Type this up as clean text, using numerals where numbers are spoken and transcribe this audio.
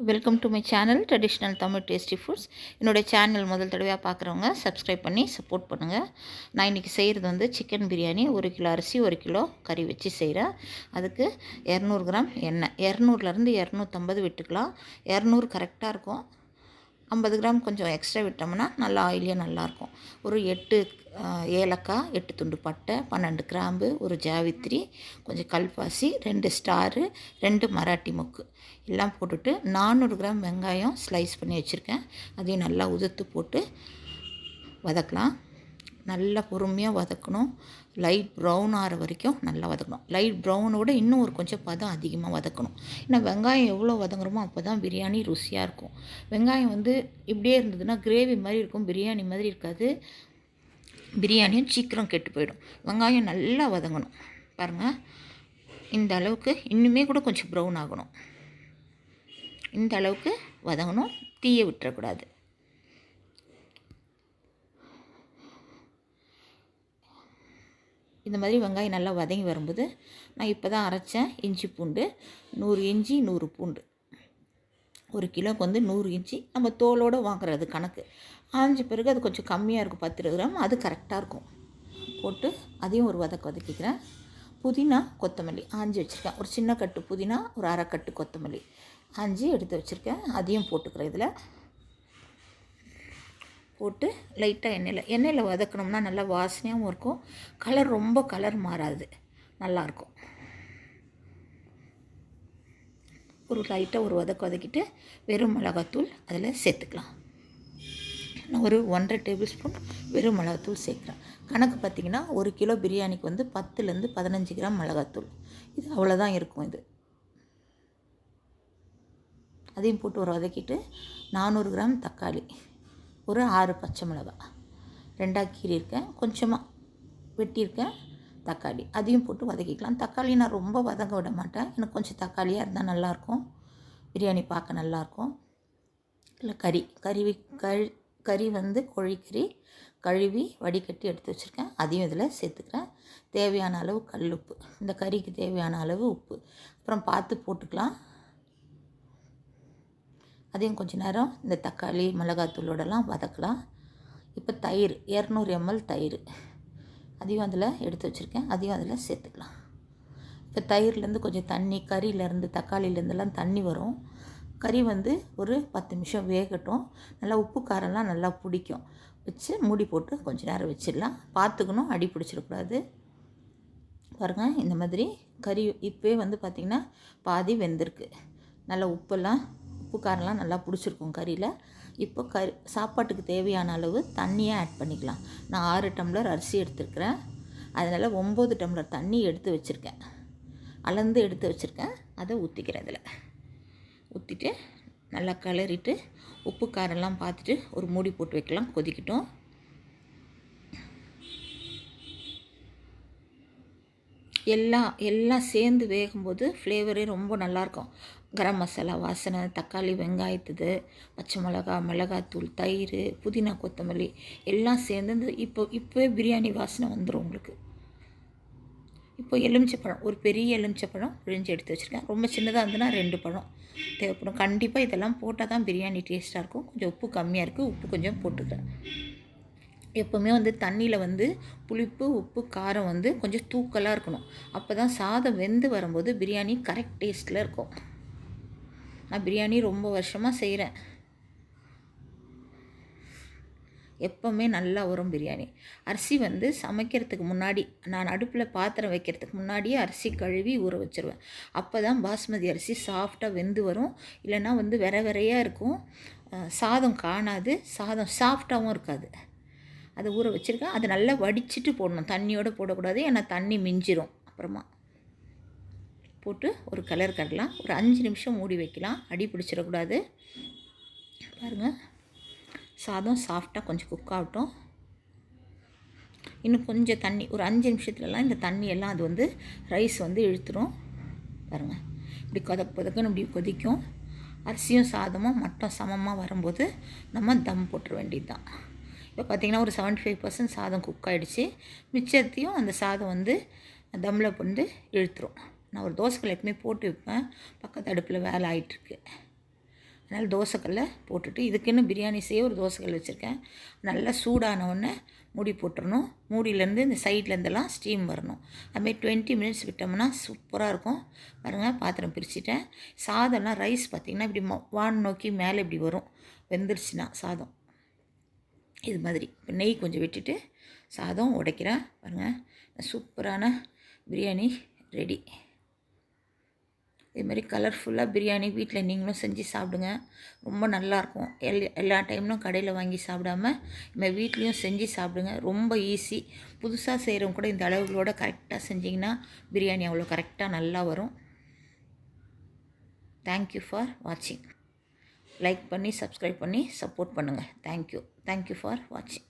Welcome to my channel traditional Tamil tasty foods. என்னோடய channel முதல் தடவையாக பார்க்குறவங்க சப்ஸ்கிரைப் பண்ணி சப்போர்ட் பண்ணுங்கள். நான் இன்றைக்கி செய்கிறது வந்து சிக்கன் பிரியாணி. 1 கிலோ அரிசி 1 கிலோ கறி வச்சு செய்கிறேன். அதுக்கு 200 கிராம் எண்ணெய், 200லேருந்து 250 விட்டுக்கலாம். 200 கரெக்டாக இருக்கும். 50 கிராம் கொஞ்சம் எக்ஸ்ட்ரா விட்டோம்னா நல்லா ஆயிலியாக நல்லாயிருக்கும். ஒரு 8 ஏலக்காய், 8 துண்டு பட்டை, 12 கிராம்பு, ஒரு ஜாவித்திரி, கொஞ்சம் கல்பாசி, 2 ஸ்டாரு, 2 மராட்டி மொக்கு எல்லாம் போட்டுட்டு 400 கிராம் வெங்காயம் ஸ்லைஸ் பண்ணி வச்சுருக்கேன். அதையும் நல்லா உதுத்து போட்டு வதக்கலாம். நல்லா பொறுமையாக வதக்கணும். லைட் ப்ரௌன் ஆகிற வரைக்கும் நல்லா வதக்கணும். லைட் ப்ரௌனோட இன்னும் ஒரு கொஞ்சம் பதம் அதிகமாக வதக்கணும். ஏன்னா வெங்காயம் எவ்வளோ வதங்குறோமோ அப்போ தான் பிரியாணி ருசியாக இருக்கும். வெங்காயம் வந்து இப்படியே இருந்ததுன்னா கிரேவி மாதிரி இருக்கும், பிரியாணி மாதிரி இருக்காது. பிரியாணியும் சீக்கிரம் கெட்டு போயிடும். வெங்காயம் நல்லா வதங்கணும். பாருங்கள், இந்த அளவுக்கு இன்னுமே கூட கொஞ்சம் ப்ரௌன் ஆகணும். இந்த அளவுக்கு வதங்கணும். தீயை விட்டுறக்கூடாது. இந்த மாதிரி வெங்காயம் நல்லா வதங்கி வரும்போது நான் இப்போ தான் அரைச்சேன் இஞ்சி பூண்டு. 100 இஞ்சி 100 பூண்டு. 1 கிலோக்கு வந்து 100 இஞ்சி. நம்ம தோலோடு வாங்குறது கணக்கு. ஆஞ்ச பிறகு அது கொஞ்சம் கம்மியாக இருக்கும், 10 கிராம், அது கரெக்டாக இருக்கும். போட்டு அதையும் ஒரு வதக்கிக்கிறேன். புதினா, கொத்தமல்லி ஆஞ்சி வச்சுருக்கேன். ஒரு சின்ன கட்டு புதினா, ஒரு அரை கட்டு கொத்தமல்லி ஆஞ்சி எடுத்து வச்சுருக்கேன். அதையும் போட்டுக்கிறேன். இதில் போட்டு லைட்டாக எண்ணெயில் வதக்கணும்னா நல்லா வாசனையாகவும் இருக்கும். ரொம்ப கலர் மாறாது, நல்லாயிருக்கும். ஒரு லைட்டாக ஒரு வதக்கிட்டு வெறும் மிளகாத்தூள் அதில் சேர்த்துக்கலாம். நான் ஒரு 1.5 டேபிள் ஸ்பூன் வெறும் மிளகாத்தூள் சேர்க்குறேன். கணக்கு பார்த்திங்கன்னா 1 கிலோ பிரியாணிக்கு வந்து 10லேருந்து 15 கிராம் மிளகாத்தூள். இது அவ்வளோதான் இருக்கும். இது அதையும் போட்டு ஒரு வதக்கிட்டு 400 கிராம் தக்காளி, ஒரு 6 பச்சை மிளகாய் 2ஆக கீறியிருக்கேன், கொஞ்சமாக வெட்டியிருக்கேன் தக்காளி, அதையும் போட்டு வதக்கிக்கலாம். தக்காளி நான் ரொம்ப வதங்க விட மாட்டேன். எனக்கு கொஞ்சம் தக்காளியாக இருந்தால் நல்லாயிருக்கும், பிரியாணி பார்க்க நல்லாயிருக்கும். இல்லை கறி வந்து கோழிக்கறி கழுவி வடிகட்டி எடுத்து வச்சுருக்கேன். அதையும் இதில் சேர்த்துக்கிறேன். தேவையான அளவு கல் உப்பு, இந்த கறிக்கு தேவையான அளவு உப்பு அப்புறம் பார்த்து போட்டுக்கலாம். அதையும் கொஞ்சம் நேரம் இந்த தக்காளி மிளகாத்தூளோடலாம் வதக்கலாம். இப்போ தயிர் 200 ml தயிர், அதையும் அதில் எடுத்து வச்சுருக்கேன். அதையும் அதில் சேர்த்துக்கலாம். இப்போ தயிர்லேருந்து கொஞ்சம் தண்ணி, கறியிலேருந்து தக்காளியிலேருந்துலாம் தண்ணி வரும். கறி வந்து ஒரு 10 நிமிஷம் வேகட்டும். நல்லா உப்பு காரம்லாம் நல்லா பிடிக்கும். வச்சு மூடி போட்டு கொஞ்சம் நேரம் வச்சிடலாம். பார்த்துக்கணும், அடி பிடிச்சிடக்கூடாது. பாருங்கள், இந்த மாதிரி கறி இப்போவே வந்து பார்த்திங்கன்னா பாதி வெந்திருக்கு. நல்லா உப்பு காரம்லாம் நல்லா பிடிச்சிருக்கும் கறியில். இப்போ சாப்பாட்டுக்கு தேவையான அளவு தண்ணியை ஆட் பண்ணிக்கலாம். நான் 6 டம்ளர் அரிசி எடுத்துருக்கிறேன். அதனால் 9 டம்ளர் தண்ணி எடுத்து வச்சுருக்கேன். அளந்து எடுத்து வச்சுருக்கேன். அதை ஊற்றிக்கிறேன். இதில் ஊற்றிட்டு நல்லா கிளறிட்டு உப்பு காரெல்லாம் பார்த்துட்டு ஒரு மூடி போட்டு வைக்கலாம். கொதிக்கட்டும். எல்லாம் சேர்ந்து வேகும்போது ஃப்ளேவரே ரொம்ப நல்லாயிருக்கும். கரம் மசாலா வாசனை, தக்காளி வெங்காயத்துது, பச்சை மிளகாத்தூள், தயிர், புதினா கொத்தமல்லி எல்லாம் சேர்ந்து இந்த இப்போவே பிரியாணி வாசனை வந்துடும் உங்களுக்கு. இப்போ எலுமிச்சைப்பழம், ஒரு பெரிய எலுமிச்சைப்பழம் பிழிஞ்சு எடுத்து வச்சுருக்கேன். ரொம்ப சின்னதாக இருந்ததுன்னா 2 பழம் தேவைப்படும். கண்டிப்பாக இதெல்லாம் போட்டால் தான் பிரியாணி டேஸ்ட்டாக இருக்கும். கொஞ்சம் உப்பு கம்மியாக இருக்குது, உப்பு கொஞ்சம் போட்டுக்கிறேன். எப்போவுமே வந்து தண்ணியில் வந்து புளிப்பு, உப்பு, காரம் வந்து கொஞ்சம் தூக்கலாக இருக்கணும். அப்போ தான் சாதம் வெந்து வரும்போது பிரியாணி கரெக்ட் டேஸ்ட்டில் இருக்கும். நான் பிரியாணி ரொம்ப வருஷமாக செய்கிறேன். எப்போவுமே நல்லா வரும் பிரியாணி. அரிசி வந்து சமைக்கிறதுக்கு முன்னாடி, நான் அடுப்பில் பாத்திரம் வைக்கிறதுக்கு முன்னாடியே அரிசி கழுவி ஊற வச்சுருவேன். அப்போ தான் பாஸ்மதி அரிசி சாஃப்டாக வெந்து வரும். இல்லைன்னா வந்து விரையாக இருக்கும், சாதம் காணாது, சாதம் சாஃப்டாகவும் இருக்காது. அதை ஊற வச்சுருக்கேன். அதை நல்லா வடிச்சிட்டு போடணும், தண்ணியோடு போடக்கூடாது. ஏன்னா தண்ணி மிஞ்சிரும். அப்புறமா போட்டு ஒரு கடலாம். ஒரு 5 நிமிஷம் மூடி வைக்கலாம், அடி பிடிச்சிடக்கூடாது. பாருங்கள், சாதம் சாஃப்டாக கொஞ்சம் குக் ஆகட்டும். இன்னும் கொஞ்சம் தண்ணி, ஒரு 5 நிமிஷத்துலலாம் இந்த தண்ணியெல்லாம் அது வந்து ரைஸ் வந்து இழுத்துரும். பாருங்கள், இப்படி கொதக்குன்னு இப்படி கொதிக்கும். அரிசியும் சாதமும் மட்டும் சமமாக வரும்போது நம்ம தம் போட்டுற வேண்டியது தான். இப்போ பார்த்திங்கன்னா ஒரு 75% சாதம் குக் ஆகிடுச்சு. மிச்சத்தையும் அந்த சாதம் வந்து தம்மில் வந்து இழுத்துரும். நான் ஒரு தோசைக்கல் எப்பவுமே போட்டு வைப்பேன், பக்கத்து அடுப்பில் வேலை ஆகிட்டுருக்கு. அதனால் தோசைக்கல்லை போட்டுட்டு இதுக்குன்னு பிரியாணி செய்ய ஒரு தோசைக்கல் வச்சுருக்கேன். நல்லா சூடான உடனே மூடி போட்டுறணும். மூடியிலேருந்து இந்த சைட்லேருந்தெல்லாம் ஸ்டீம் வரணும். அதுமாதிரி 20 மினிட்ஸ் விட்டோம்னா சூப்பராக இருக்கும். பாருங்கள், பாத்திரம் பிரிச்சுட்டேன். சாதம்லாம் ரைஸ் பார்த்திங்கன்னா இப்படி வான் நோக்கி மேலே இப்படி வரும் வெந்துருச்சுன்னா சாதம். இது மாதிரி இப்போ நெய் கொஞ்சம் விட்டுட்டு சாதம் உடைக்கிறேன். பாருங்கள், சூப்பரான பிரியாணி ரெடி. இதுமாதிரி கலர்ஃபுல்லாக பிரியாணி வீட்டில் நீங்களும் செஞ்சு சாப்பிடுங்க. ரொம்ப நல்லாயிருக்கும். எல்லா டைம்லும் கடையில் வாங்கி சாப்பிடாம நம்ம வீட்லேயும் செஞ்சு சாப்பிடுங்க. ரொம்ப ஈஸி. புதுசாக செய்கிறவங்க கூட இந்த அளவுகளோட கரெக்டாக செஞ்சிங்கன்னா பிரியாணி அவ்வளோ கரெக்டாக நல்லா வரும். தேங்க்யூ ஃபார் வாட்சிங். லைக் பண்ணி சப்ஸ்கிரைப் பண்ணி சப்போர்ட் பண்ணுங்கள். தேங்க்யூ ஃபார் வாட்சிங்.